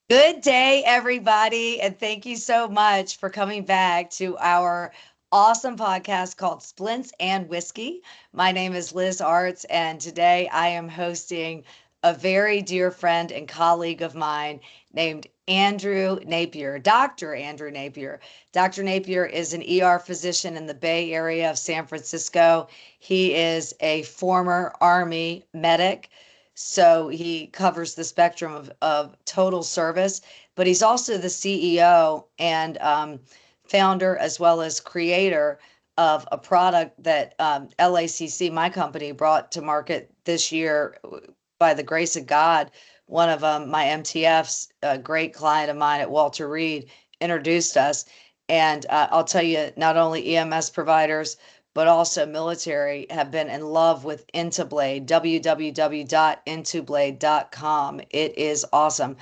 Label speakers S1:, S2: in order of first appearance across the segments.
S1: Good day, everybody, and thank you so much for coming back to our awesome podcast called Splints and Whiskey. My name is Liz Artz, and today I am hosting a very dear friend and colleague of mine named Andrew Napier, Dr. Andrew Napier. Dr. Napier is an ER physician in the Bay Area of San Francisco. He is a former Army medic, so he covers the spectrum of total service, but he's also the CEO and founder as well as creator of a product that LACC, my company, brought to market this year by the grace of God. One of my MTFs, a great client of mine at Walter Reed, introduced us. And I'll tell you, not only EMS providers, but also military have been in love with Intublade, www.intublade.com. It is awesome.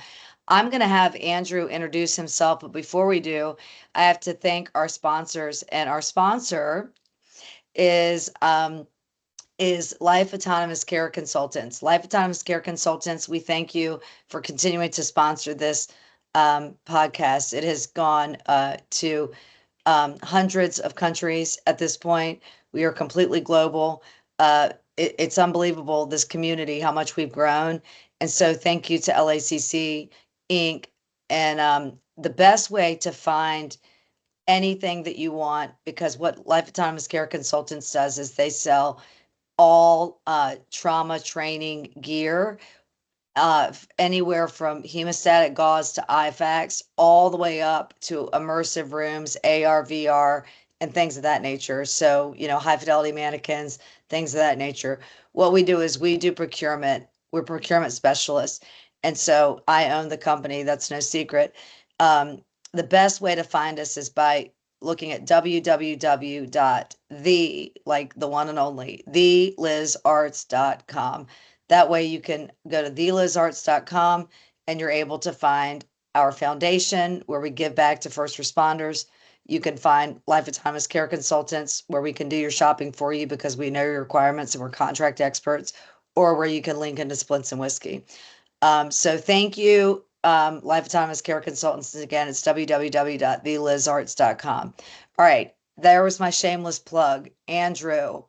S1: I'm going to have Andrew introduce himself, but before we do, I have to thank our sponsors, and our sponsor is Life Autonomous Care Consultants. Life Autonomous Care Consultants, we thank you for continuing to sponsor this podcast. It has gone to hundreds of countries at this point. We are completely global. It's unbelievable, this community, how much we've grown. And so thank you to LACC Inc. And the best way to find anything that you want, because what Life Autonomous Care Consultants does is they sell all trauma training gear, anywhere from hemostatic gauze to IFACs, all the way up to immersive rooms, AR, VR, and things of that nature. So, high fidelity mannequins, things of that nature. What we do is we do procurement. We're procurement specialists. And so I own the company. That's no secret. The best way to find us is by looking at www.the, like the one and only, thelizarts.com. That way you can go to thelizarts.com and you're able to find our foundation where we give back to first responders. You can find Life Autonomous Care Consultants where we can do your shopping for you because we know your requirements and we're contract experts, or where you can link into Splints and Whiskey. So thank you, Life Autonomous Care Consultants. Again, it's www.thelizarts.com. All right, there was my shameless plug. Andrew,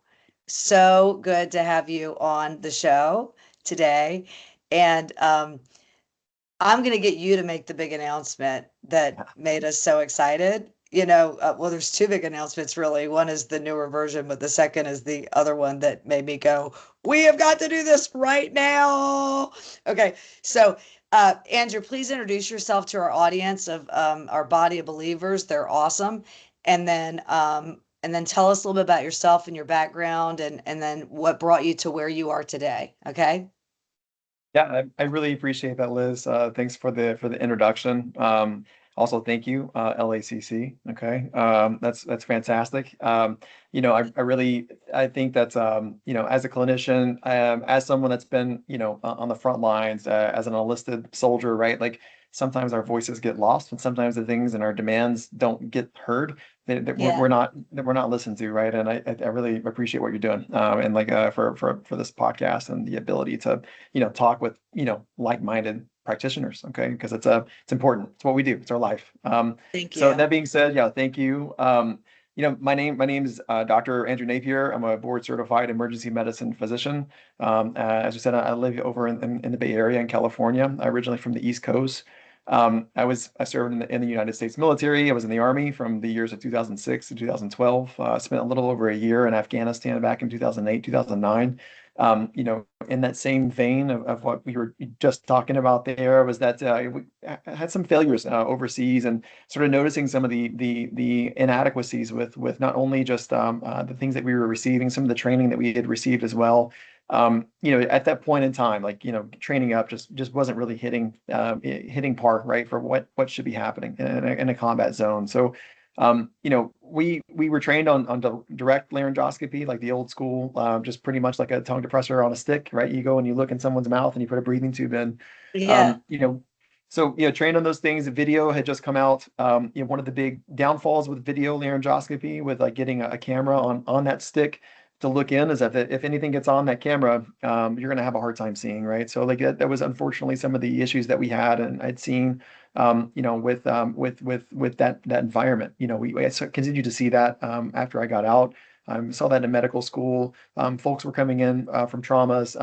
S1: so good to have you on the show today. And I'm going to get you to make the big announcement that made us so excited. Well, there's two big announcements, really. One is the newer version, but the second is the other one that made me go, we have got to do this right now. Okay, so Andrew, please introduce yourself to our audience of our body of believers. They're awesome. And then tell us a little bit about yourself and your background, and then what brought you to where you are today. Okay.
S2: Yeah, I really appreciate that, Liz. Thanks for the introduction. Also, thank you, LACC. Okay, that's fantastic. I think that as a clinician, as someone that's been on the front lines, as an enlisted soldier, right? Like sometimes our voices get lost, and sometimes the things and our demands don't get heard.
S1: Yeah.
S2: We're not listened to, right? And I really appreciate what you're doing, and like for this podcast and the ability to talk with like-minded practitioners, okay? Because it's important. It's what we do. It's our life.
S1: Thank
S2: So
S1: you.
S2: that being said, yeah, thank you. My name is Dr. Andrew Napier. I'm a board certified emergency medicine physician. As you said, I live over in the Bay Area in California. I'm originally from the East Coast. I served in the United States military. I was in the Army from the years of 2006 to 2012. Spent a little over a year in Afghanistan back in 2008, 2009. In that same vein of what we were just talking about there was that we had some failures overseas, and sort of noticing some of the inadequacies with not only just the things that we were receiving, some of the training that we had received as well. At that point in time, like, training up just wasn't really hitting par, right, for what should be happening in a combat zone. So, we were trained on direct laryngoscopy, like the old school, just pretty much like a tongue depressor on a stick, right? You go and you look in someone's mouth and you put a breathing tube in.
S1: Yeah.
S2: Um, you know, so, trained on those things. The video had just come out. One of the big downfalls with video laryngoscopy, with like getting a camera on that stick, to look in is that if anything gets on that camera, you're going to have a hard time seeing, right? So like that was unfortunately some of the issues that we had, and I'd seen, with that environment. We continued to see that after I got out. Saw that in medical school. Folks were coming in from traumas,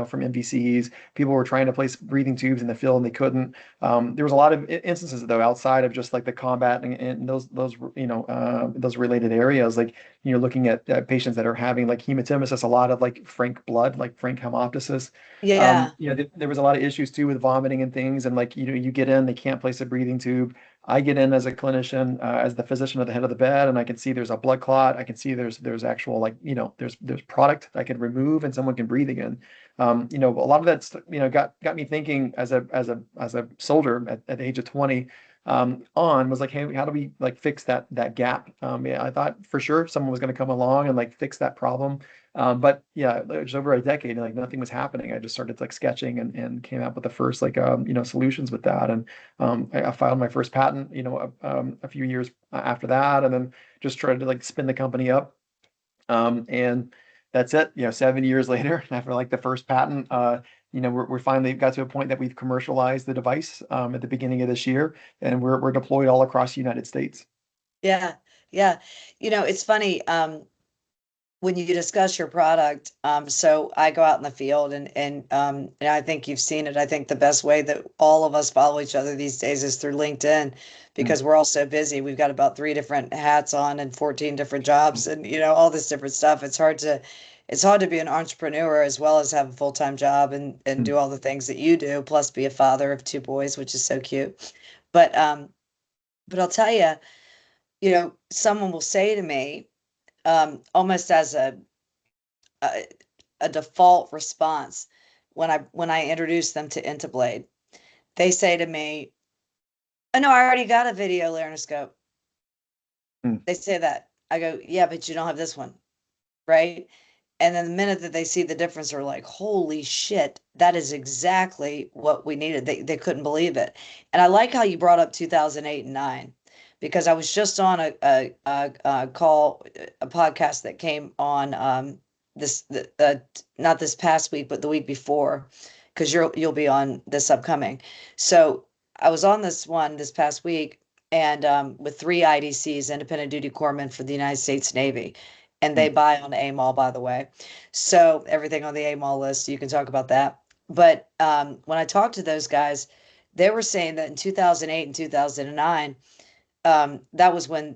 S2: from MVCs. People were trying to place breathing tubes in the field and they couldn't. There was a lot of instances though outside of just like the combat and those related areas. Like you're looking at patients that are having like hematemesis, a lot of like frank blood, like frank hemoptysis.
S1: Yeah.
S2: There was a lot of issues too with vomiting and things. And like, you get in, they can't place a breathing tube. I get in as a clinician, as the physician at the head of the bed, and I can see there's a blood clot. I can see there's actual like, there's product I can remove and someone can breathe again. A lot of that's, got me thinking as a soldier at the age of 20, was like, hey, how do we like fix that gap? Yeah, I thought for sure someone was going to come along and like fix that problem. But yeah, it was over a decade and like nothing was happening. I just started like sketching and came out with the first like solutions with that. And I filed my first patent, a few years after that, and then just tried to like spin the company up. And that's it. 7 years later, after like the first patent, we're finally got to a point that we've commercialized the device at the beginning of this year, and we're deployed all across the United States.
S1: Yeah. Yeah. It's funny. When you discuss your product, so I go out in the field and I think you've seen it. I think the best way that all of us follow each other these days is through LinkedIn
S2: Mm,
S1: because we're all so busy. We've got about three different hats on and 14 different jobs and all this different stuff. It's hard to be an entrepreneur as well as have a full-time job and
S2: mm,
S1: do all the things that you do, plus be a father of two boys, which is so cute. But but I'll tell you, someone will say to me, almost as a, a default response when I introduce them to Intablade. They say to me, "Oh no, I already got a video laryngoscope."
S2: mm.
S1: They say that. I go, "Yeah, but you don't have this one, right?" And then the minute that they see the difference, they're like, "Holy shit, that is exactly what we needed." They couldn't believe it. And I like how you brought up 2008 and 9 because I was just on a call, a podcast that came on not this past week, but the week before, because you'll be on this upcoming. So I was on this one this past week, and with three IDCs, independent duty corpsmen for the United States Navy, and they
S2: Mm.
S1: buy on AMOL, by the way. So everything on the AMOL list, you can talk about that. But when I talked to those guys, they were saying that in 2008 and 2009, that was when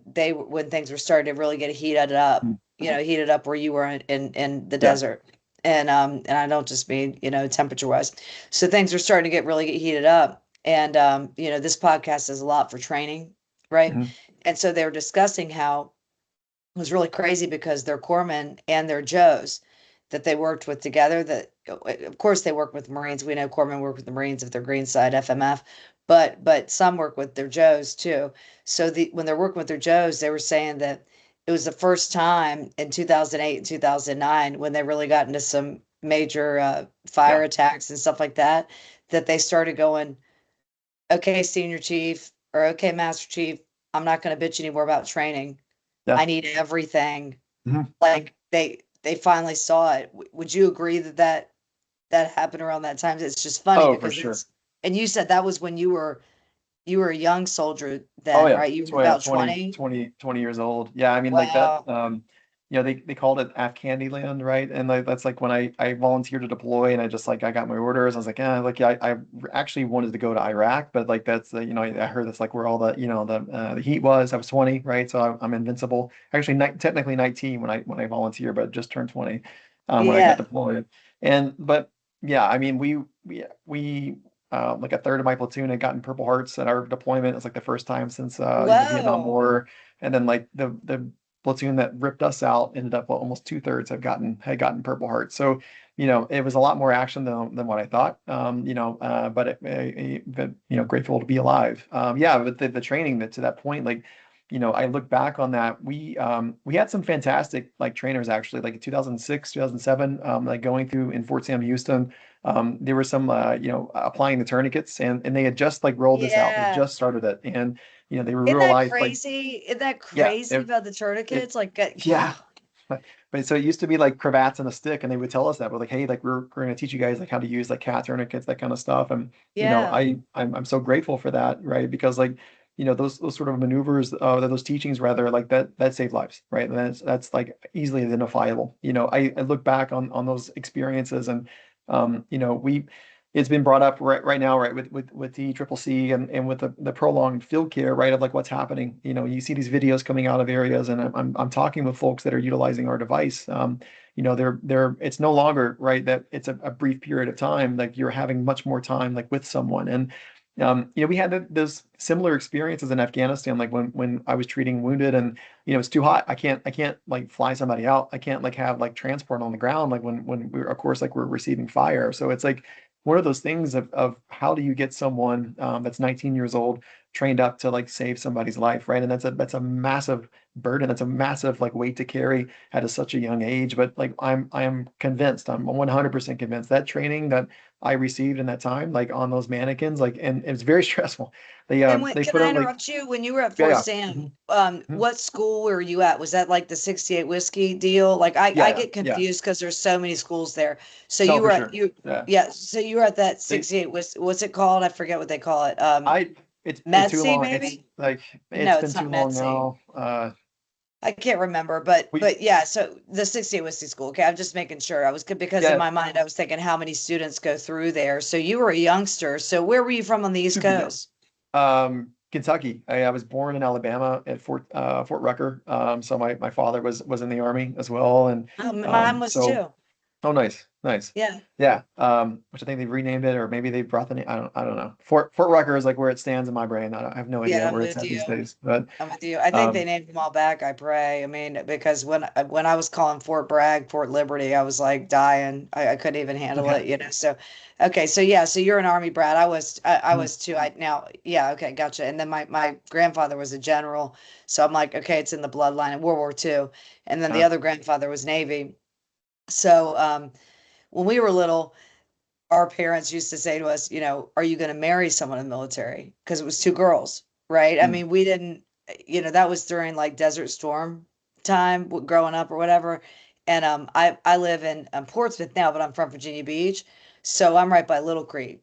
S1: things were starting to really get heated up,
S2: Mm.
S1: heated up where you were in the
S2: Yeah.
S1: desert. And I don't just mean, temperature wise. So things were starting to get heated up. And this podcast is a lot for training, right?
S2: Mhm.
S1: And so they were discussing how it was really crazy because their corpsmen and their Joes that they worked with together, that of course they work with Marines. We know corpsmen work with the Marines if they're green side FMF, but some work with their Joes too. So when they're working with their Joes, they were saying that it was the first time in 2008 and 2009 when they really got into some major
S2: Yeah.
S1: fire attacks and stuff like that, that they started going, "Okay, senior chief," or "Okay, master chief, I'm not going to bitch anymore about training.
S2: Yeah.
S1: I need everything."
S2: Mhm.
S1: Like they finally saw it. Would you agree that happened around that time? It's just funny
S2: Oh, for
S1: because
S2: sure.
S1: it's, and you said that was when you were a young soldier
S2: Oh
S1: then,
S2: yeah,
S1: right? You were
S2: 20,
S1: about
S2: 20,
S1: 20.
S2: 20, 20 years old. Yeah, I mean like that.
S1: Wow.
S2: They called it Afghanistan, right? And like that's like when I volunteered to deploy, and I just like I got my orders. I was like, yeah, like yeah, I actually wanted to go to Iraq, but like that's I heard that's like where all the heat was. I was 20, right? So I'm invincible. Actually, technically 19 when I volunteer, but just turned 20 when I got
S1: Yeah.
S2: deployed. But yeah, I mean we like a third of my platoon had gotten Purple Hearts at our deployment. It's like the first time since the Vietnam
S1: Whoa.
S2: War. And then like the platoon that ripped us out ended up almost two-thirds had gotten Purple Hearts. So it was a lot more action than what I thought. But grateful to be alive. Yeah, but the training that to that point, like I look back on that. We had some fantastic like trainers actually, like in 2006, 2007, like going through in Fort Sam Houston. There were some, applying the tourniquets, and they had just like rolled this out. They
S1: Yeah.
S2: just started it, and they were
S1: Isn't
S2: real
S1: that
S2: life, like
S1: crazy? Isn't that
S2: yeah,
S1: crazy about the
S2: it
S1: tourniquets? Like,
S2: yeah. But so it used to be like cravats and a stick, and they would tell us that. But like, hey, like we're gonna teach you guys like how to use like cat tourniquets, that kind of stuff. And
S1: Yeah.
S2: I'm so grateful for that, right? Because like, those sort of maneuvers, those teachings rather, like that saved lives, right? And that's like easily identifiable. I look back on those experiences, and we it's been brought up right now, right, with the triple C and with the prolonged field care, right, of like what's happening. You see these videos coming out of areas, and I'm talking with folks that are utilizing our device. They're it's no longer right that it's a brief period of time. Like you're having much more time like with someone. And we had those similar experiences in Afghanistan, like when I was treating wounded, and it's too hot. I can't like fly somebody out. I can't like have like transport on the ground, like when we're, of course, like we're receiving fire. So it's like one of those things of how do you get someone that's 19 years old trained up to like save somebody's life, right? And that's a massive burden. That's a massive like weight to carry at such a young age. But like I am convinced, I'm 100% convinced that training that I received in that time, like on those mannequins, like, and it's very stressful. They
S1: And when,
S2: they
S1: can
S2: put
S1: I
S2: out like,
S1: interrupt you? When you were at
S2: yeah,
S1: Fort
S2: yeah.
S1: Sam,
S2: Mhm.
S1: what school were you at? Was that like the 68 whiskey deal? Like
S2: Yeah,
S1: I
S2: yeah,
S1: get
S2: yeah.
S1: confused because there's so many schools there. So
S2: No,
S1: you
S2: for
S1: were at
S2: sure.
S1: you
S2: Yeah.
S1: yeah, so you were at that
S2: They
S1: 68 what's it called? I forget what they call it.
S2: I it's too
S1: Metsi
S2: long. It's
S1: maybe?
S2: like it's
S1: No,
S2: been
S1: it's
S2: too
S1: not
S2: long
S1: Metsi.
S2: now.
S1: I can't remember, but
S2: We
S1: but yeah, so the 68 whiskey school. Okay, I'm just making sure. I was good because in
S2: yeah,
S1: my mind I was thinking how many students go through there. So you were a youngster. So where were you from on the East
S2: super young.
S1: Coast?
S2: Kentucky. I was born in Alabama at Fort Rucker. So my father was in the army as well, and
S1: Oh, mine was
S2: so
S1: too.
S2: oh, nice, nice.
S1: Yeah.
S2: Yeah. Which I think they've renamed it, or maybe they brought the name. I don't know. Fort Rucker is like where it stands in my brain. I have no idea
S1: Yeah, I'm
S2: where it's
S1: with
S2: at these
S1: you.
S2: days. But
S1: I'm with you. I think they
S2: um,
S1: named them all back, I pray. I mean, because when I was calling Fort Bragg, Fort Liberty, I was like dying. I couldn't even handle
S2: okay.
S1: it. So okay, so yeah, so you're an Army brat. I
S2: Mhm.
S1: was too. I now yeah, okay, gotcha. And then my grandfather was a general, so I'm like, okay, it's in the bloodline in World War II. And then the
S2: Uh,
S1: other grandfather was Navy. So when we were little, our parents used to say to us, are you going to marry someone in the military? Because it was two girls, right? I
S2: mm,
S1: mean, we didn't, that was during like Desert Storm time growing up or whatever. And I live in Portsmouth now, but I'm from Virginia Beach. So I'm right by Little Creek,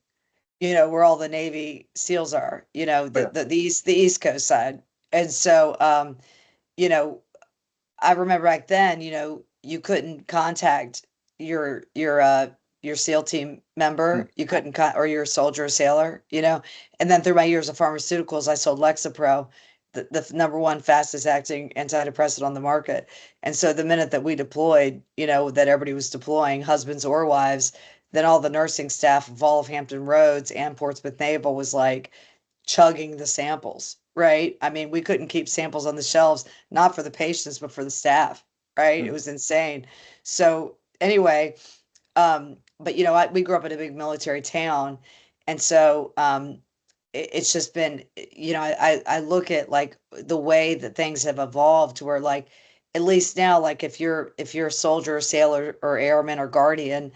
S1: where all the Navy SEALs are,
S2: oh yeah.
S1: the East Coast side. And so, you know, I remember back then, you couldn't contact your SEAL team
S2: Mm,
S1: member. You couldn't or your soldier or sailor, And then through my years of pharmaceuticals, I sold Lexapro, the number one fastest acting antidepressant on the market. And so the minute that we deployed, that everybody was deploying, husbands or wives, then all the nursing staff of all of Hampton Roads and Portsmouth Naval was like chugging the samples, right? I mean, we couldn't keep samples on the shelves, not for the patients, but for the staff, right? It
S2: mm,
S1: was insane. So anyway, but we grew up in a big military town, and so it's just been, I look at like the way that things have evolved to where like at least now, like if you're a soldier, or sailor, or airman, or guardian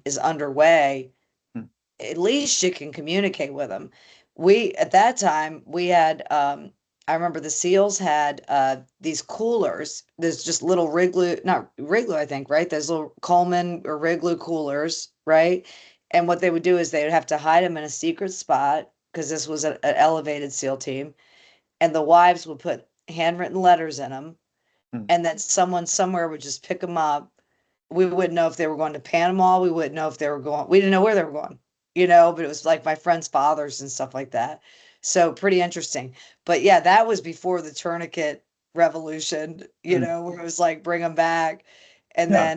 S1: is underway,
S2: mm,
S1: at least you can communicate with them. We at that time we had I remember the SEALs had these coolers. There's just little Wrigley, not Wrigley, I think, right? There's little Coleman or Wrigley coolers, right? And what they would do is they would have to hide them in a secret spot because this was an elevated SEAL team, and the wives would put handwritten letters in them,
S2: mm.
S1: and then someone somewhere would just pick them up. We wouldn't know if they were going to Panama. We wouldn't know if they were going, we didn't know where they were going, but it was like my friends' fathers and stuff like that. So pretty interesting. But yeah, that was before the tourniquet revolution,
S2: Mm.
S1: where it was like bring them back. And
S2: Yeah.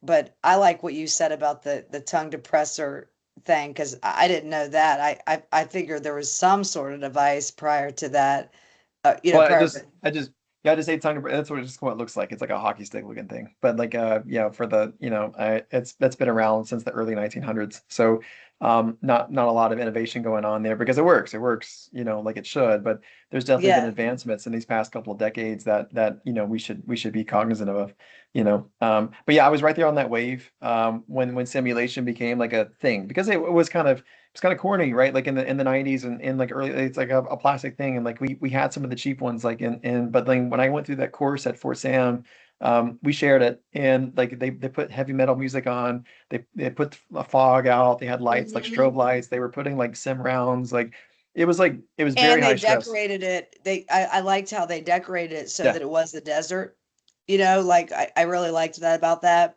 S1: but I like what you said about the tongue depressor thing, because I didn't know that. I figured there was some sort of device prior to that,
S2: Well, I
S1: prior.
S2: just, I just, yeah, I just ate tongue. That's what it looks like. It's like a hockey stick looking thing. But like, yeah, for the, that's been around since the early 1900s. So, not a lot of innovation going on there because it works. It works, like it should. But there's definitely been
S1: Yeah,
S2: advancements in these past couple of decades that we should be cognizant of. But yeah, I was right there on that wave when simulation became like a thing because it was kind of it's kind of corny, right? Like in the 90s and like early, it's like a plastic thing, and like we had some of the cheap ones, like but then when I went through that course at Fort Sam, We shared it, and like they put heavy metal music on. They put a fog out. They had lights like
S1: Mhm.
S2: strobe lights. They were putting like sim rounds. Like it was very
S1: And they
S2: high stress.
S1: decorated it. I liked how they decorated it so
S2: Yeah,
S1: that it was the desert. Like I really liked that about that.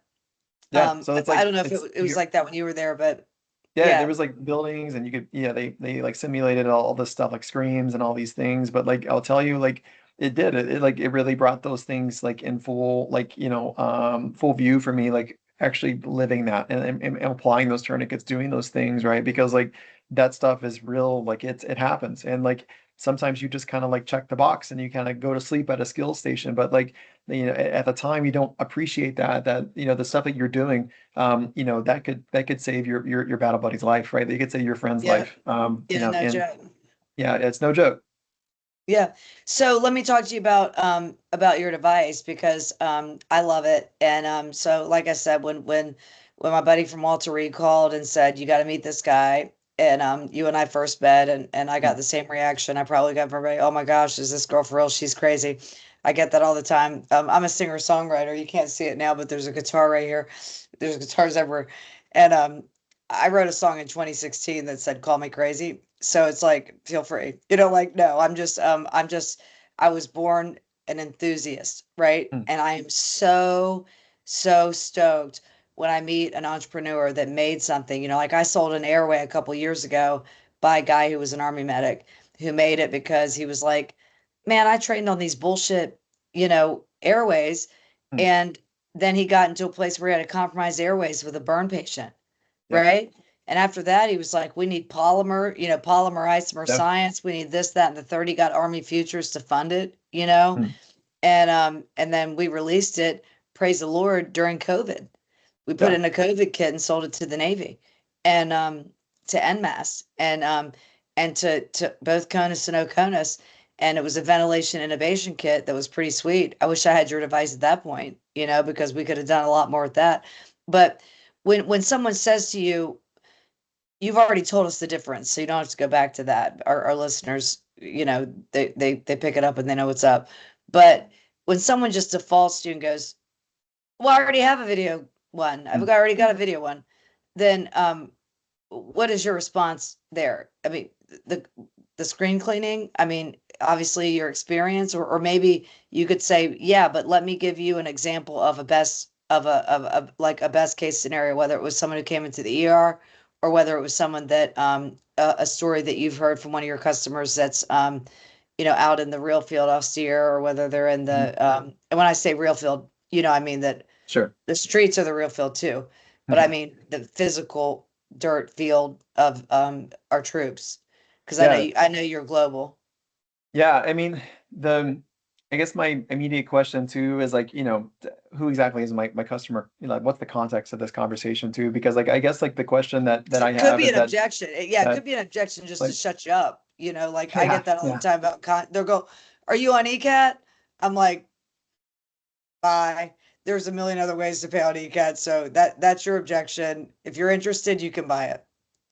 S2: yeah. So it's
S1: I
S2: like
S1: don't know if
S2: it's
S1: it was like that when you were there, but
S2: yeah, there
S1: yeah,
S2: was like buildings and you could yeah, they like simulated all this stuff like screams and all these things, but like I'll tell you like it like it really brought those things like in full like full view for me, like actually living that and applying those tourniquets, doing those things, right? Because like that stuff is real, like it happens. And like sometimes you just kind of like check the box and you kind of go to sleep at a skill station, but like at the time you don't appreciate that the stuff that you're doing that could save your battle buddy's life, right? They could save your friend's
S1: yeah,
S2: life.
S1: yeah, no
S2: And
S1: joke.
S2: yeah, it's no joke.
S1: Yeah. So let me talk to you about your device because I love it. And so like I said, when my buddy from Walter Reed called and said, you got to meet this guy, and you and I first met and I got
S2: Mm,
S1: the same reaction I probably got from everybody, oh my gosh, is this girl for real? She's crazy. I get that all the time. I'm a singer-songwriter. You can't see it now, but there's a guitar right here. There's guitars everywhere. And I wrote a song in 2016 that said "Call Me Crazy." So it's like, feel free. Like no, I was born an enthusiast, right?
S2: mm,
S1: And I am so stoked when I meet an entrepreneur that made something. Like I sold an airway a couple years ago by a guy who was an army medic who made it because he was like, man, I trained on these bullshit, airways.
S2: mm.
S1: And then he got into a place where he had to compromise airways with a burn patient,
S2: Yep.
S1: right? And after that, he was like, we need polymer isomer
S2: Yep.
S1: science. We need this, that, and the third. He got Army Futures to fund it.
S2: Mm,
S1: And then we released it, praise the Lord, during COVID. We put it
S2: yeah.
S1: in a COVID kit and sold it to the Navy and to NMAS and to both CONUS and OCONUS. And it was a ventilation innovation kit that was pretty sweet. I wish I had your device at that point, because we could have done a lot more with that. But when someone says to you, you've already told us the difference, so you don't have to go back to that. Our listeners, they pick it up and they know what's up. But when someone just defaults to you and goes, well, I already have a video one. I've
S2: Mm.
S1: already got a video one. Then what is your response there? I mean, the the screen cleaning, I mean, obviously your experience, or maybe you could say, yeah, but let me give you an example of a best of like a best case scenario, whether it was someone who came into the ER or whether it was someone that a story that you've heard from one of your customers that's out in the real field austere, or whether they're in
S2: Mhm.
S1: the and when I say real field, I mean that
S2: Sure.
S1: the streets are the real field too, but I
S2: Mhm.
S1: mean the physical dirt field of our troops. Because
S2: Yeah.
S1: I know you're global.
S2: Yeah. I mean, the I guess my immediate question too is like, who exactly is my customer? Like, what's the context of this conversation too? Because like, I guess like the question that I
S1: It could
S2: have
S1: be
S2: is
S1: an objection. Yeah, it
S2: that
S1: could be an objection just to
S2: like,
S1: shut you up. Like I
S2: yeah,
S1: get that all the
S2: yeah,
S1: time about they'll go, "Are you on ECAT?" I'm like, "Bye." There's a million other ways to pay on ECAT, so that's your objection. If you're interested, you can buy it.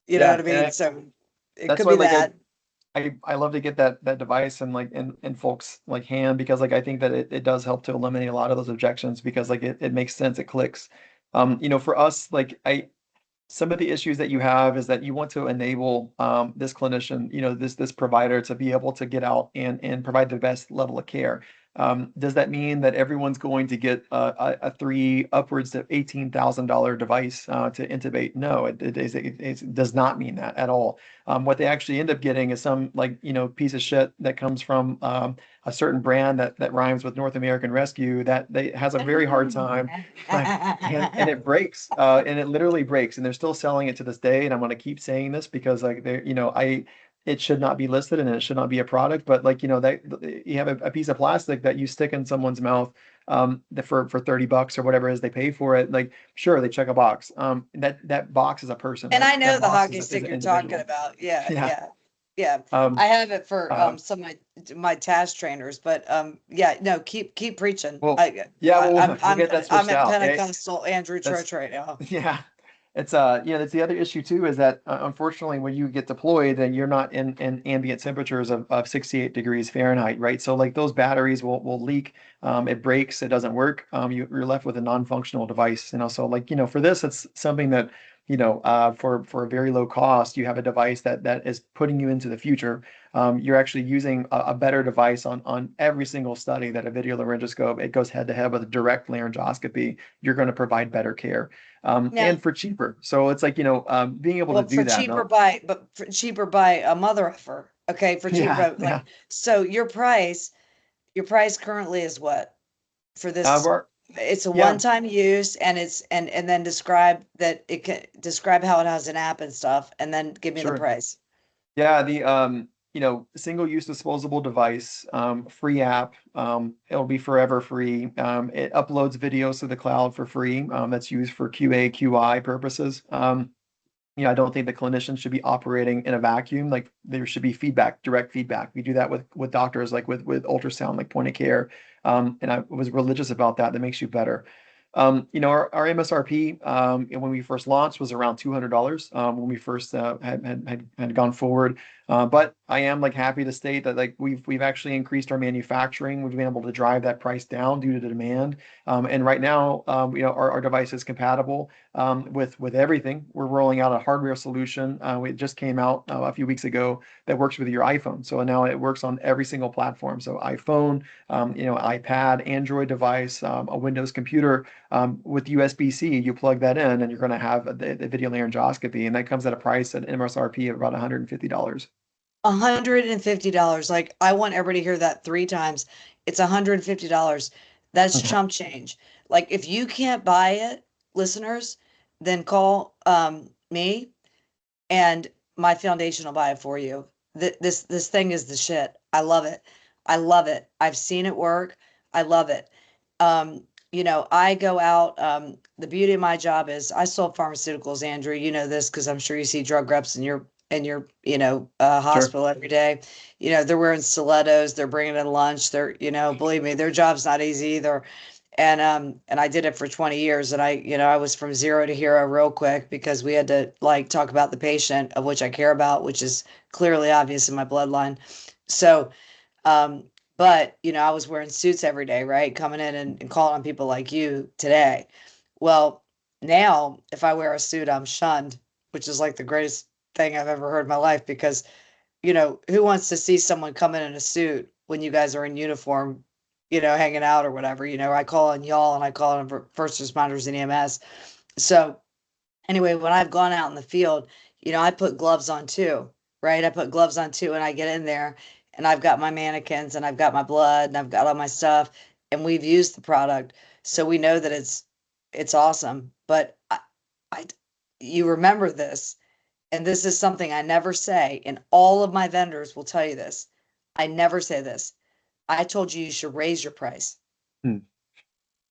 S1: You know what
S2: yeah.
S1: I mean? So it
S2: That's
S1: could
S2: why
S1: be
S2: like
S1: that.
S2: I love to get that device and like in folks like hand, because like I think that it does help to eliminate a lot of those objections, because like it makes sense, it clicks. For us, like I some of the issues that you have is that you want to enable this clinician, this provider, to be able to get out and provide the best level of care. Does that mean that everyone's going to get a three upwards of $18,000 device to intubate? No, it does not mean that at all. What they actually end up getting is some like piece of shit that comes from a certain brand that rhymes with North American Rescue, that they has a very hard time and it breaks, and it literally breaks, and they're still selling it to this day. And I'm going to keep saying this because like it should not be listed and it should not be a product, but like that you have a piece of plastic that you stick in someone's mouth, for $30 or whatever it is they pay for it. Like sure, they check a box. That box is a person.
S1: And
S2: That
S1: I know
S2: that
S1: the
S2: box
S1: hockey
S2: is
S1: stick
S2: an
S1: you're talking
S2: individual.
S1: about. Yeah,
S2: Yeah.
S1: yeah, yeah.
S2: Um.
S1: I have it for
S2: Uh.
S1: some of my task trainers, but yeah, no, keep preaching.
S2: Well. Yeah. Well, we'll get that
S1: I'm
S2: switched
S1: at
S2: out.
S1: Pentecostal Andrew
S2: That's
S1: Church right now.
S2: yeah. It's that's the other issue too, is that unfortunately when you get deployed, then you're not in ambient temperatures of 68 degrees Fahrenheit, right? So like those batteries will leak, it breaks, it doesn't work. You're left with a non-functional device, so like, for this, it's something that, for a very low cost, you have a device that is putting you into the future. You're actually using a better device on every single study that a video laryngoscope, it goes head to head with a direct laryngoscopy. You're going to provide better care,
S1: Now,
S2: and for cheaper. So it's like, being able to
S1: well,
S2: do
S1: for
S2: that.
S1: cheaper
S2: No,
S1: by, but for cheaper by a mother effer. Okay, for cheaper,
S2: yeah,
S1: by,
S2: yeah.
S1: like, so your price currently is what for this?
S2: We're,
S1: It's a
S2: yeah,
S1: one-time use, and it's and then describe that it can describe how it has an app and stuff, and then give me the
S2: sure.
S1: price.
S2: Yeah, the single-use disposable device, free app. It'll be forever free. It uploads videos to the cloud for free. That's used for QA, QI purposes. I don't think the clinician should be operating in a vacuum. Like there should be feedback, direct feedback. We do that with doctors, like with ultrasound, like point of care. And I was religious about that. That makes you better. Our MSRP, when we first launched, was around $200, when we first had gone forward. But I am like happy to state that like we've actually increased our manufacturing. We've been able to drive that price down due to the demand. And right now, our device is compatible with everything. We're rolling out a hardware solution. It just came out a few weeks ago that works with your iPhone. So now it works on every single platform. So iPhone, iPad, Android device, a Windows computer. With USB-C, you plug that in, and you're going to have the video laryngoscopy, and that comes at a price at MSRP of about $150.
S1: $150. Like, I want everybody to hear that three times. It's $150. That's
S2: Yeah,
S1: chump change. Like, if you can't buy it, listeners, then call me, and my foundation will buy it for you. This thing is the shit. I love it. I love it. I've seen it work. I love it. I go out. The beauty of my job is I sold pharmaceuticals, Andrew. You know this because I'm sure you see drug reps in your
S2: sure.
S1: hospital every day. They're wearing stilettos. They're bringing in lunch. They're believe me, their job's not easy either. And I did it for 20 years, and I was from zero to hero real quick because we had to like talk about the patient, of which I care about, which is clearly obvious in my bloodline. So um, but I was wearing suits every day, right? Coming in and calling on people like you today. Well, now if I wear a suit, I'm shunned, which is like the greatest thing I've ever heard in my life because, who wants to see someone come in a suit when you guys are in uniform, hanging out or whatever? I call on y'all and I call on first responders and EMS. So anyway, when I've gone out in the field, I put gloves on too, right? I put gloves on too, and I get in there and I've got my mannequins and I've got my blood and I've got all my stuff, and we've used the product. So we know that it's awesome. But I you remember this, and this is something I never say, and all of my vendors will tell you this. I never say this. I told you should raise your price,
S2: Hmm.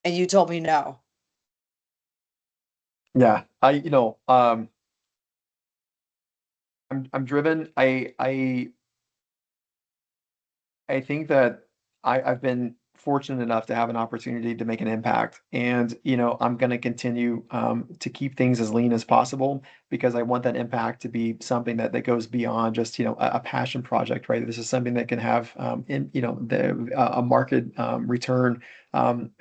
S1: and you told me no.
S2: Yeah, I'm driven. I think that I've been fortunate enough to have an opportunity to make an impact. And, I'm going to continue to keep things as lean as possible because I want that impact to be something that goes beyond just, a passion project, right? This is something that can have, a market return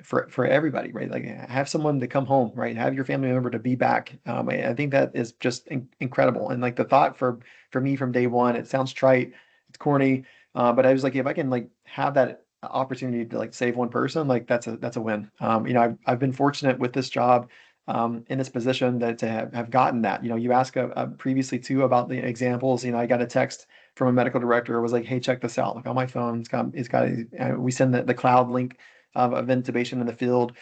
S2: for everybody, right? Like have someone to come home, right? Have your family member to be back. I think that is just incredible. And like the thought for me from day one, it sounds trite, it's corny, but I was like, if I can like have that opportunity to like save one person, like that's a win. I've been fortunate with this job, in this position that to have gotten that. You asked previously too about the examples. I got a text from a medical director. It was like, hey, check this out. Like on my phone, we send the cloud link of intubation in the field.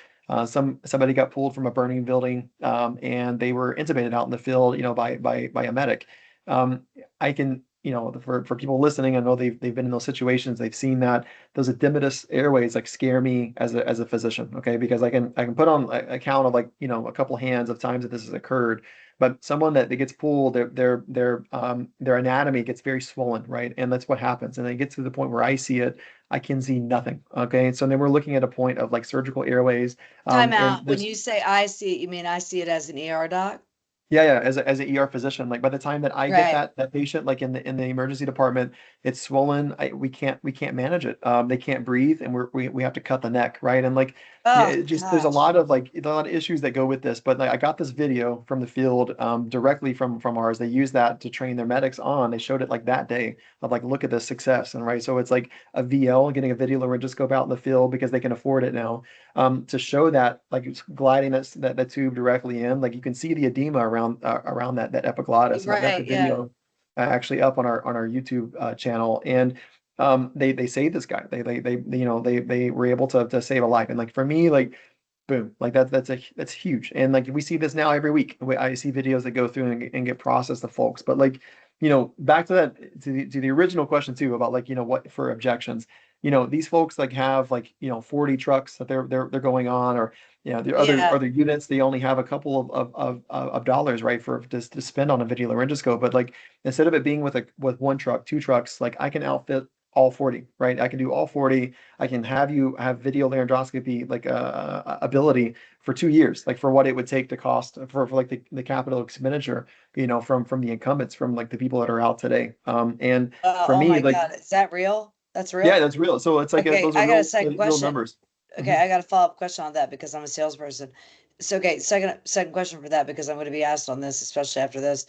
S2: Somebody got pulled from a burning building, and they were intubated out in the field, by a medic. I can, for people listening, I know they've been in those situations, they've seen that those edematous airways like scare me as a physician, okay? Because I can put on a count of like, a couple hands of times that this has occurred, but someone that gets pulled, their anatomy gets very swollen, right? And that's what happens. And it gets to the point where I see it, I can see nothing. Okay. So then we're looking at a point of like surgical airways.
S1: Time
S2: And
S1: out. When
S2: this
S1: you say I see it, you mean I see it as an ER doc?
S2: Yeah, as a ER physician, like by the time that I get
S1: Right.
S2: that patient like in the emergency department, it's swollen. We can't manage it. They can't breathe, and we have to cut the neck, right? And like yeah,
S1: Oh
S2: it just there's
S1: gosh.
S2: a lot of issues that go with this. But like I got this video from the field directly from ours. They use that to train their medics on. They showed it like that day of like look at this success and right. So it's like a VL getting a video laryngoscope out in the field because they can afford it now to show that like it's gliding that tube directly in, like you can see the edema around that epiglottis, and I've got the
S1: Right. Yeah.
S2: video actually up on our YouTube channel, and they saved this guy. They were able to save a life, and like for me, like boom, like that's huge, and like we see this now every week. I see videos that go through and get processed to folks, but like back to that to the original question too about like what for objections these folks like have like 40 trucks that they're going on, or the
S1: Yeah.
S2: other units they only have a couple of dollars, right, for to spend on a video laryngoscope. But like instead of it being with one truck, two trucks, like I can outfit all 40, right? I can do all 40. I can have you have video laryngoscopy like ability for 2 years, like for what it would take to cost for like the capital expenditure, from the incumbents, from like the people that are out today. And for
S1: Oh
S2: me,
S1: my
S2: like
S1: God. Is that real? That's
S2: yeah,
S1: real?
S2: that's real. So it's like
S1: Okay.
S2: those are
S1: I got a second
S2: real
S1: question.
S2: numbers.
S1: Okay.
S2: Hmm.
S1: I got a follow-up question on that because I'm a salesperson. So, okay. Second question for that, because I'm going to be asked on this, especially after this,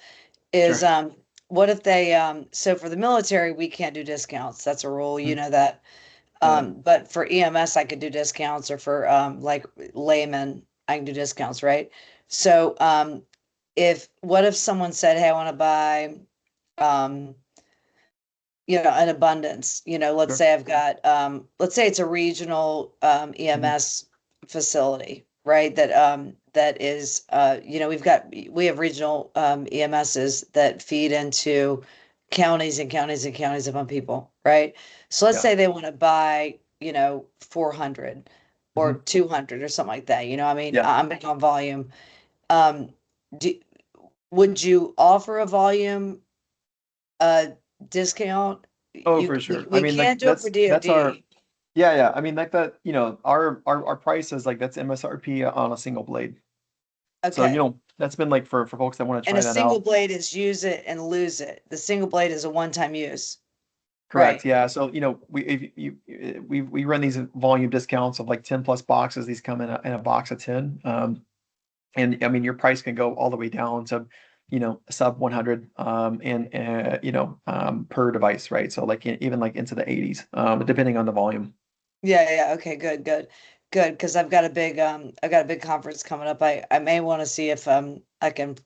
S1: is,
S2: Sure.
S1: what if they, so for the military, we can't do discounts. That's a rule, you
S2: Mhm.
S1: know that.
S2: Yeah.
S1: But for EMS, I could do discounts, or for like laymen, I can do discounts, right? So if what if someone said, "Hey, I want to buy um an abundance." Let's
S2: Sure.
S1: say I've got let's say it's a regional
S2: Hmm.
S1: EMS facility, right? That is we have regional EMSs that feed into counties and counties and counties upon people, right? So let's
S2: Yeah.
S1: say they want to buy 400 or
S2: Hmm.
S1: 200 or something like that. I mean,
S2: Yeah.
S1: I'm big on volume. Um, do, would you offer a volume uh discount?
S2: Oh,
S1: You
S2: for
S1: we,
S2: sure. I
S1: we
S2: mean, like
S1: can't do it for
S2: that's our
S1: DoD.
S2: yeah. I mean, like that. Our price is like that's MSRP on a single blade. So
S1: Okay.
S2: that's been like for folks that want to
S1: And a
S2: try that
S1: single
S2: out.
S1: blade is use it and lose it. The single blade is a one-time use.
S2: Correct.
S1: Right.
S2: Yeah. So we if you we run these volume discounts of like 10 plus boxes. These come in a box of 10. And I mean, your price can go all the way down to, sub 100, and per device, right? So like even like into the 80s, depending on the volume.
S1: Yeah, yeah. Okay, good, good. Good. Because I've got a big conference coming up. I may want to see if I can.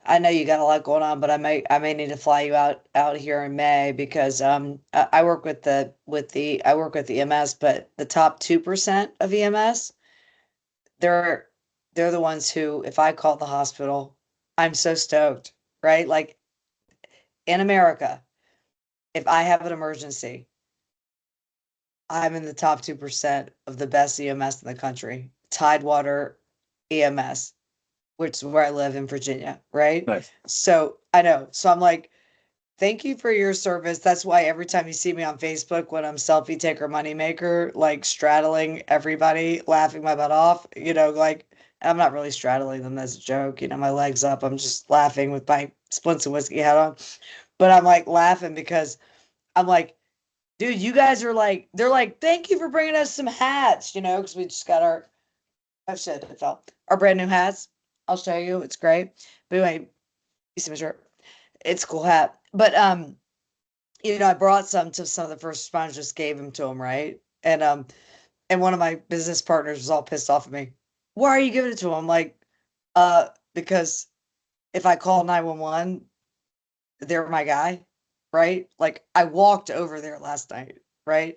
S1: I know you got a lot going on, but I may need to fly you out here in May, because I work with I work with the EMS, but the top 2% of EMS, they're they're the ones who, if I call the hospital, I'm so stoked, right? Like, in America, if I have an emergency, I'm in the top 2% of the best EMS in the country. Tidewater EMS, which is where I live in Virginia, right?
S2: Nice.
S1: So I know. So I'm like, thank you for your service. That's why every time you see me on Facebook when I'm selfie taker moneymaker, like straddling everybody, laughing my butt off, like, I'm not really straddling them as a joke, my legs up. I'm just laughing with my Splints Whiskey hat on. But I'm like laughing because I'm like, dude, you guys are like, they're like, thank you for bringing us some hats, because we just got oh shit, it fell. Our brand new hats. I'll show you. It's great. But anyway, you see my shirt. It's a cool hat. But I brought some to some of the first responders, just gave them to them, right? And one of my business partners was all pissed off at me. Why are you giving it to him? I'm like, because if I call 911, they're my guy, right? Like, I walked over there last night, right?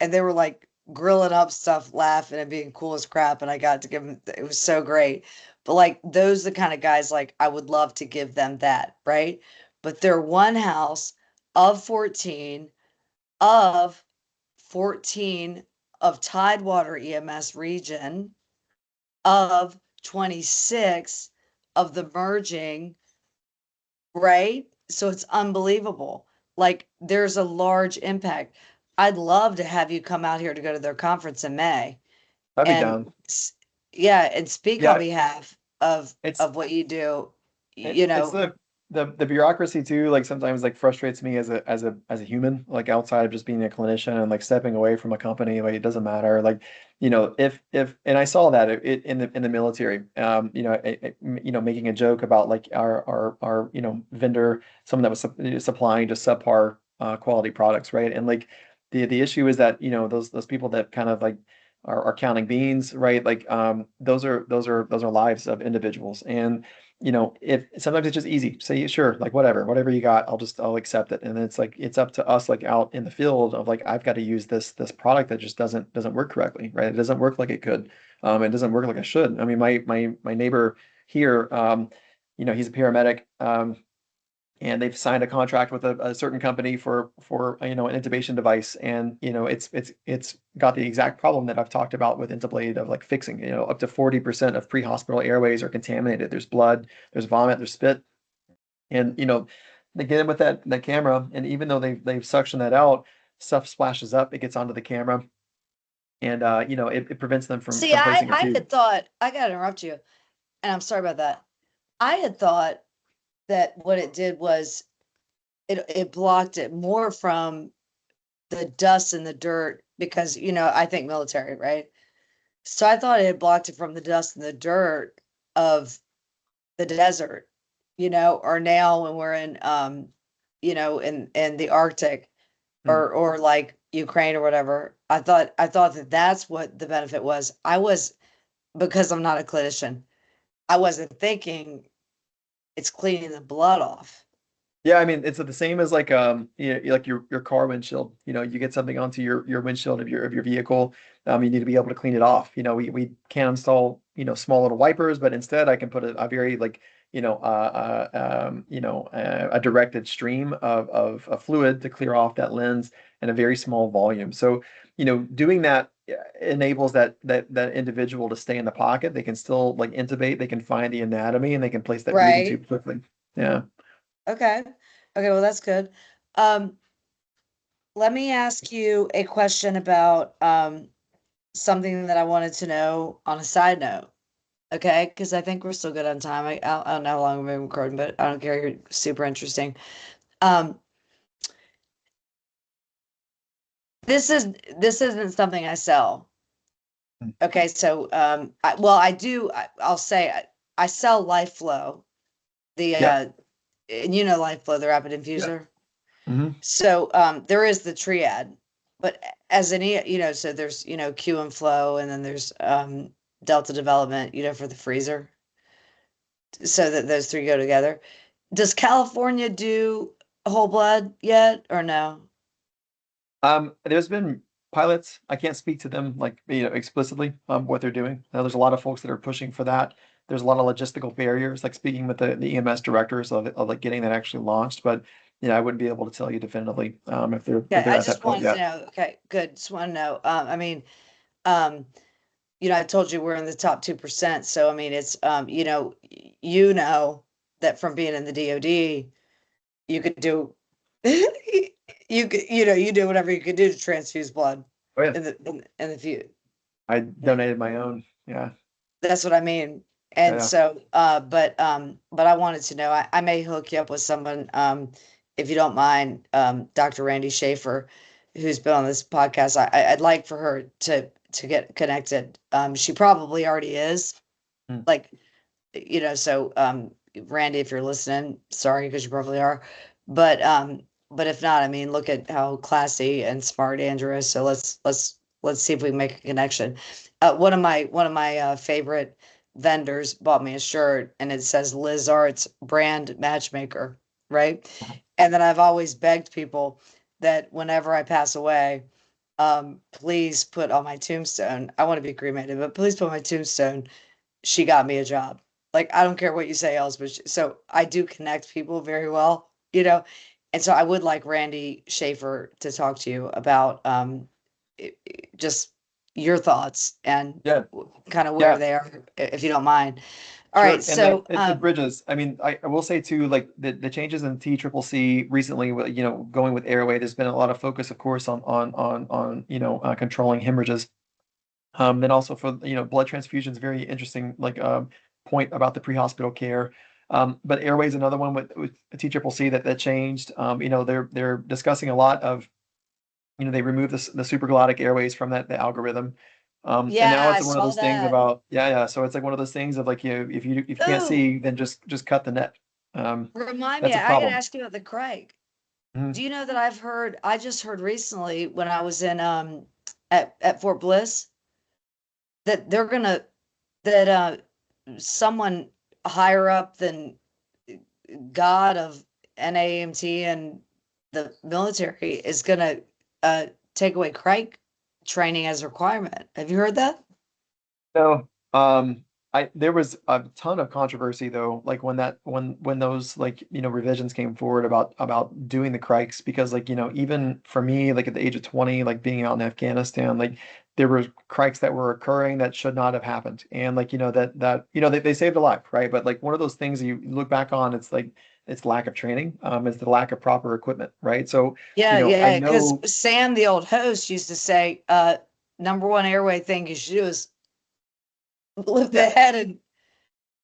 S1: And they were like grilling up stuff, laughing and being cool as crap. And I got to give them, it was so great. But like, those are the kind of guys, like, I would love to give them that, right? But they're one house of 14 of 14 of Tidewater EMS region of 26 of the merging, right? So it's unbelievable. Like, there's a large impact. I'd love to have you come out here to go to their conference in May
S2: I'd be
S1: and
S2: down.
S1: yeah, and speak on
S2: Yeah,
S1: behalf of
S2: it's
S1: what you do. you
S2: It's
S1: know,
S2: the bureaucracy too, like sometimes like frustrates me as a human, like outside of just being a clinician and like stepping away from a company, like it doesn't matter. Like, if and I saw that in the military, making a joke about like our vendor, someone that was supplying just subpar quality products, right? And like the issue is that, those people that kind of like are counting beans, right? Like those are lives of individuals. And if sometimes it's just easy, say sure, like whatever you got, I'll accept it. And then it's like it's up to us, like out in the field of like I've got to use this product that just doesn't work correctly, right? It doesn't work like it could. It doesn't work like it should. I mean, my neighbor here, he's a paramedic. And they've signed a contract with a certain company for an intubation device, and it's got the exact problem that I've talked about with Intablade of like fixing. Up to 40% of pre-hospital airways are contaminated. There's blood, there's vomit, there's spit, and they get in with that camera, and even though they've suctioned that out, stuff splashes up, it gets onto the camera, and it prevents them from
S1: see,
S2: from placing a
S1: I
S2: tube.
S1: had thought, I gotta interrupt you, and I'm sorry about that. I had thought that what it did was it blocked it more from the dust and the dirt because, I think military, right? So I thought it had blocked it from the dust and the dirt of the desert, or now when we're in, in the Arctic
S2: Hmm.
S1: or like Ukraine or whatever. I thought that that's what the benefit was. Because I'm not a clinician, I wasn't thinking it's cleaning the blood off.
S2: Yeah, I mean, it's the same as like like your car windshield. You get something onto your windshield of your vehicle. You need to be able to clean it off. We can't install small little wipers, but instead I can put a very like a directed stream of fluid to clear off that lens in a very small volume. So doing that enables that individual to stay in the pocket. They can still like intubate. They can find the anatomy and they can place that breathing
S1: Right.
S2: tube quickly. Yeah.
S1: Okay. Okay, well that's good. Um, Let me ask you a question about something that I wanted to know on a side note. Okay, because I think we're still good on time. I don't know how long we've been recording, but I don't care. You're super interesting. Um, this is this isn't something I sell. Okay, so I do. I'll say I sell LifeFlow, the
S2: Yeah.
S1: and LifeFlow, the rapid
S2: Yeah.
S1: infuser.
S2: Hmm.
S1: So there is the triad, but as any, so there's, Q and flow, and then there's delta development, for the freezer, so that those three go together. Does California do whole blood yet or no?
S2: There's been pilots. I can't speak to them like explicitly what they're doing. There's a lot of folks that are pushing for that. There's a lot of logistical barriers, like speaking with the EMS directors of like getting that actually launched. But I wouldn't be able to tell you definitively if they're if
S1: Okay,
S2: they're
S1: I
S2: at that
S1: just
S2: point
S1: wanted to
S2: yet.
S1: know. Okay, good. Just want to know. I mean, um, I told you we're in the top 2%. So I mean, it's you know that from being in the DoD, you could do you do whatever you could do to transfuse blood
S2: Oh yeah,
S1: in the few.
S2: I donated my own. Yeah,
S1: That's what I mean.
S2: yeah,
S1: And
S2: yeah.
S1: so but I wanted to know, I may hook you up with someone, if you don't mind, Dr. Randy Schaefer, who's been on this podcast. I'd like for her to get connected. She probably already is,
S2: Hmm.
S1: like, so Randy, if you're listening, sorry, because you probably are. But if not, I mean, look at how classy and smart Andrew is. So let's see if we can make a connection. One of my favorite vendors bought me a shirt, and it says Liz Artz brand matchmaker, right? And then I've always begged people that whenever I pass away, please put on my tombstone. I want to be cremated, but please put on my tombstone, she got me a job. Like, I don't care what you say else, but so I do connect people very well, and so I would like Randy Schaefer to talk to you about just your thoughts and
S2: Yeah,
S1: kind of where
S2: yeah.
S1: they are, if you don't mind. All right,
S2: Sure, and that
S1: so
S2: it bridges. I mean, I will say too, like the changes in TCCC recently, going with airway. There's been a lot of focus, of course, on controlling hemorrhages. Then also for blood transfusions, very interesting like point about the pre-hospital care. But airway is another one with TCCC that changed. They're discussing a lot of, they removed the supraglottic airways from the algorithm. And
S1: Yeah,
S2: now
S1: I
S2: it's one of
S1: saw
S2: those things
S1: that.
S2: about, yeah. So it's like one of those things of like, if you can't
S1: Ooh,
S2: see, then just cut the net.
S1: remind me,
S2: That's a
S1: I gotta
S2: problem.
S1: ask you about the Craig.
S2: Mhm.
S1: Do you know that I just heard recently when I was in at Fort Bliss that they're gonna that someone higher up than God of NAMT and the military is gonna uh take away Crike training as a requirement. Have you heard that?
S2: So, there was a ton of controversy though, like when those like revisions came forward about doing the crikes, because like even for me, like at the age of 20, like being out in Afghanistan, like there were crikes that were occurring that should not have happened, and like they saved a life, right? But like one of those things you look back on, it's like it's lack of training, it's the lack of proper equipment, right? So
S1: Yeah,
S2: I
S1: yeah, because
S2: know,
S1: Sam, the old host, used to say, number one airway thing you should do is lift the
S2: yeah,
S1: head and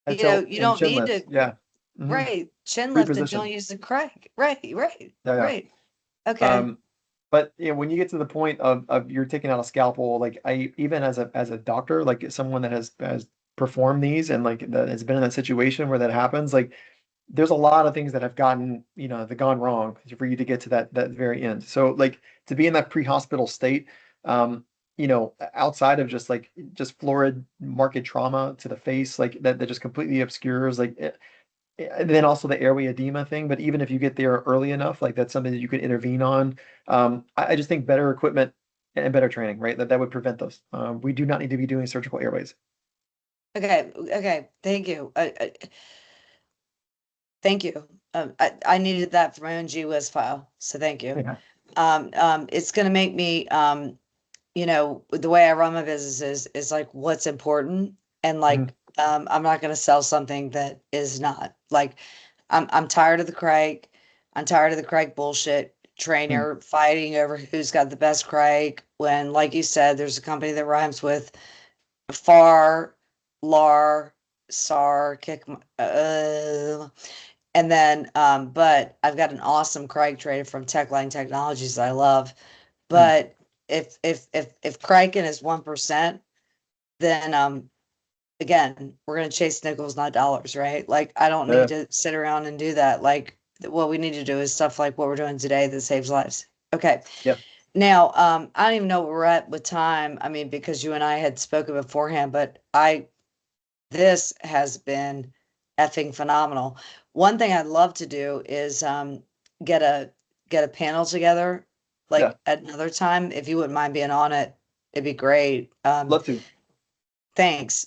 S2: and so
S1: you
S2: and
S1: don't
S2: chin
S1: need
S2: lifts,
S1: to,
S2: yeah,
S1: right, chin lift and don't
S2: reposition,
S1: use the crank. Right, right,
S2: yeah, yeah.
S1: right. Okay.
S2: Um, but when you get to the point of you're taking out a scalpel, like I even as a doctor, like someone that has performed these and like that has been in that situation where that happens, like there's a lot of things that have that gone wrong for you to get to that very end. So like to be in that pre-hospital state, outside of just florid marked trauma to the face, like that just completely obscures and then also the airway edema thing. But even if you get there early enough, like that's something that you could intervene on. I just think better equipment and better training, right? That would prevent those. We do not need to be doing surgical airways.
S1: Okay. Okay. Thank you. Thank you. I needed that for my own GWIS file. So thank you.
S2: Yeah.
S1: It's going to make me, the way I run my business is like what's important. And
S2: Mhm.
S1: like, I'm not going to sell something that is not like, I'm tired of the Craig. I'm tired of the Craig bullshit
S2: Mhm.
S1: trainer fighting over who's got the best Craig when, like you said, there's a company that rhymes with far, lar, sar, and then, but I've got an awesome Craig trader from Techline Technologies that I love.
S2: Mhm.
S1: But if Kraken is 1%, then again, we're gonna chase nickels, not dollars, right? Like I don't
S2: Yeah.
S1: need to sit around and do that. Like what we need to do is stuff like what we're doing today that saves lives. Okay.
S2: Yeah.
S1: Now, I don't even know where we're at with time. I mean, because you and I had spoken beforehand, but this has been effing phenomenal. One thing I'd love to do is get a get a panel together
S2: Yeah.
S1: like at another time. If you wouldn't mind being on it, it'd be great.
S2: Love to.
S1: Thanks.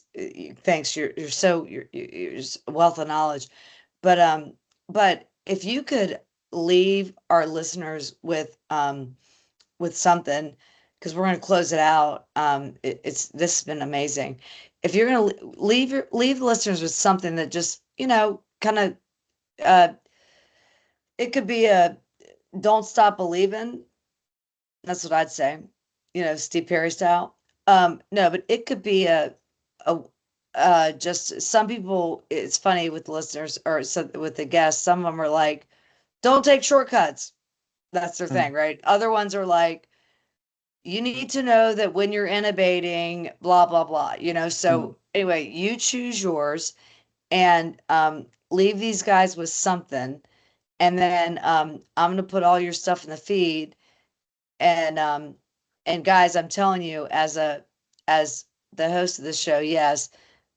S1: Thanks. You're so you're just a wealth of knowledge. But if you could leave our listeners with something, because we're gonna close it out. It's this has been amazing. If you're gonna leave the listeners with something that just, kind of uh it could be a don't stop believing. That's what I'd say. Steve Perry style. No, but it could be a just some people, it's funny with the listeners or so with the guests, some of them are like, don't take shortcuts. That's their
S2: Mhm.
S1: thing, right? Other ones are like, you need to know that when you're innovating, blah, blah, blah,
S2: Mhm.
S1: So anyway, you choose yours and leave these guys with something. And then I'm going to put all your stuff in the feed and guys, I'm telling you, as the host of the show, yes,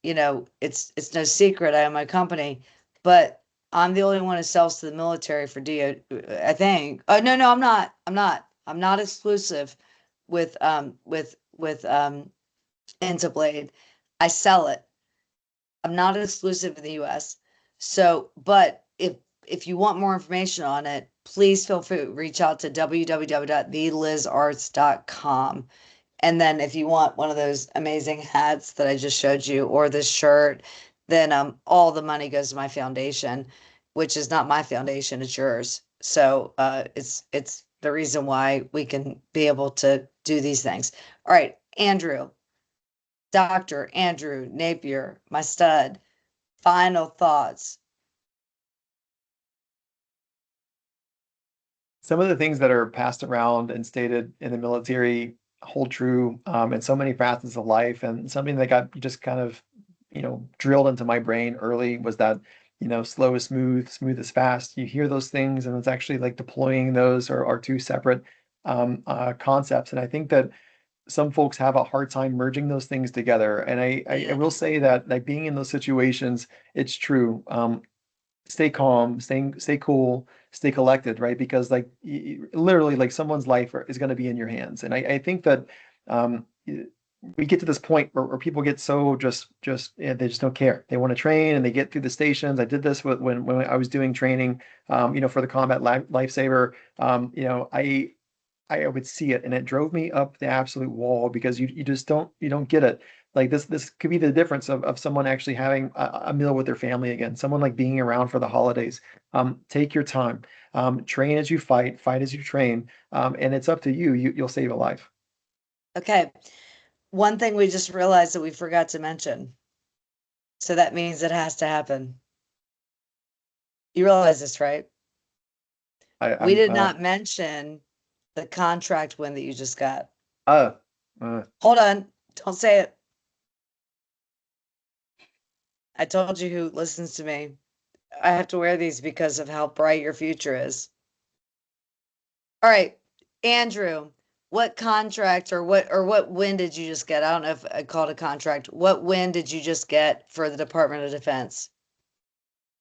S1: it's no secret I own my company, but I'm the only one who sells to the military for I think. Oh no, no, I'm not. I'm not exclusive with Intablade. I sell it. I'm not exclusive in the US. So, but if you want more information on it, please feel free to reach out to www.thelizarts.com. And then if you want one of those amazing hats that I just showed you or this shirt, then all the money goes to my foundation, which is not my foundation, it's yours. So it's the reason why we can be able to do these things. All right, Andrew, Dr. Andrew Napier, my stud, final thoughts.
S2: some of the things that are passed around and stated in the military hold true in so many facets of life. And something that got just kind of, drilled into my brain early was that, slow is smooth, smooth is fast. You hear those things, and it's actually like deploying those are two separate concepts. And I think that some folks have a hard time merging those things together. And I will say that like being in those situations, it's true. Stay calm, stay cool, stay collected, right? Because like literally, like someone's life is going to be in your hands. And I think that we get to this point where people get so just yeah, they just don't care. They want to train and they get through the stations. I did this when I was doing training, for the combat lifesaver. I would see it and it drove me up the absolute wall because you just don't get it. Like this could be the difference of someone actually having a meal with their family again, someone like being around for the holidays. Take your time. Train as you fight as you train. And it's up to you. You'll save a life.
S1: Okay. One thing we just realized that we forgot to mention. So that means it has to happen. You realize this, right? We
S2: I'm
S1: did not mention the contract win that you just got.
S2: uh, uh
S1: Hold on. Don't say it. I told you who listens to me. I have to wear these because of how bright your future is. All right, Andrew, what contract or what win did you just get? I don't know if I called a contract. What win did you just get for the Department of Defense?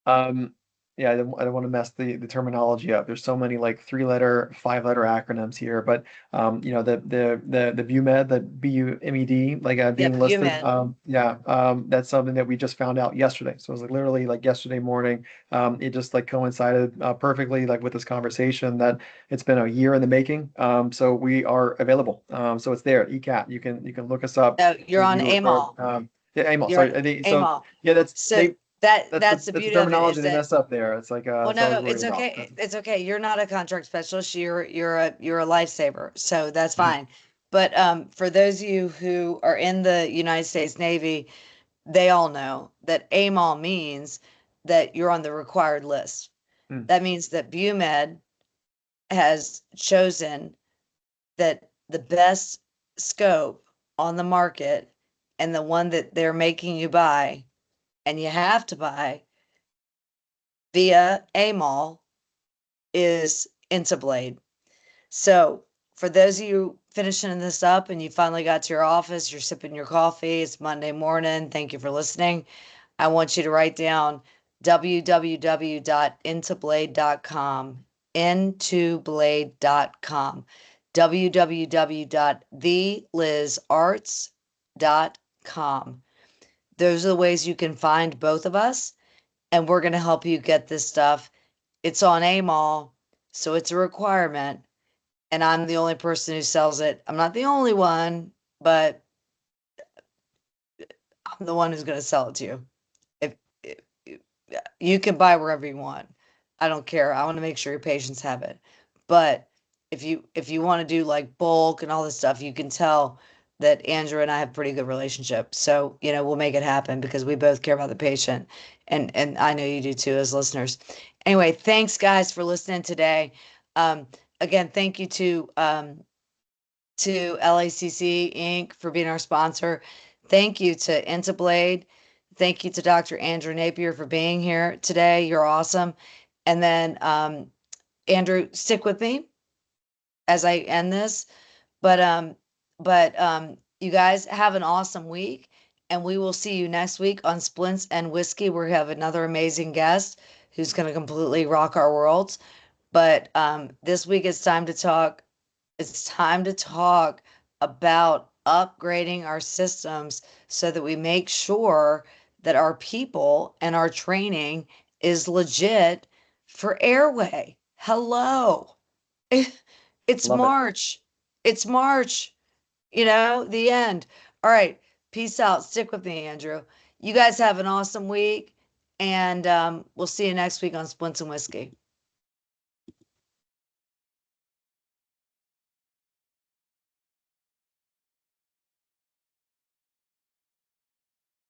S2: Um, yeah, I don't want to mess the terminology up. There's so many like 3-letter, 5-letter acronyms here, but the BUMED, the BUMED, like
S1: Yep,
S2: being
S1: you
S2: listed.
S1: man.
S2: Yeah, that's something that we just found out yesterday. So it was like literally like yesterday morning. It just like coincided perfectly like with this conversation that it's been a year in the making. So we are available. So it's there, ECAT. You can look us up.
S1: No, you're on
S2: You
S1: AMOL.
S2: yeah, AML.
S1: You're on
S2: Sorry, so
S1: AMOL.
S2: yeah,
S1: So that
S2: that's
S1: that's the
S2: the
S1: beauty of it
S2: terminology
S1: is
S2: they
S1: that
S2: mess up there. It's like
S1: well,
S2: that's all I
S1: no,
S2: was worried
S1: it's
S2: about.
S1: okay. It's okay. You're not a contract specialist. You're a lifesaver, so that's fine. But for those of you who are in the United States Navy, they all know that AMOL means that you're on the required list.
S2: Mm,
S1: That means that BUMED has chosen that the best scope on the market and the one that they're making you buy, and you have to buy via AMOL, is Intablade. So for those of you finishing this up and you finally got to your office, you're sipping your coffee, it's Monday morning. Thank you for listening. I want you to write down www.intoblade.com, intoblade.com, www.thelizarts.com. Those are the ways you can find both of us, and we're going to help you get this stuff. It's on AMOL, so it's a requirement, and I'm the only person who sells it. I'm not the only one, but I'm the one who's going to sell it to you. If you can buy wherever you want. I don't care. I want to make sure your patients have it. But if you want to do like bulk and all this stuff, you can tell that Andrew and I have a pretty good relationship. So, we'll make it happen because we both care about the patient. And I know you do too as listeners. Anyway, thanks guys for listening today. Um, again, thank you to LACC Inc. for being our sponsor. Thank you to Intablade. Thank you to Dr. Andrew Napier for being here today. You're awesome. And then, Andrew, stick with me as I end this. But you guys have an awesome week, and we will see you next week on Splints and Whiskey. We have another amazing guest who's going to completely rock our worlds. But this week it's time to talk about upgrading our systems so that we make sure that our people and our training is legit for airway. Hello. It's
S2: love it.
S1: March. It's March, the end. All right. Peace out. Stick with me, Andrew. You guys have an awesome week, and we'll see you next week on Splints and Whiskey.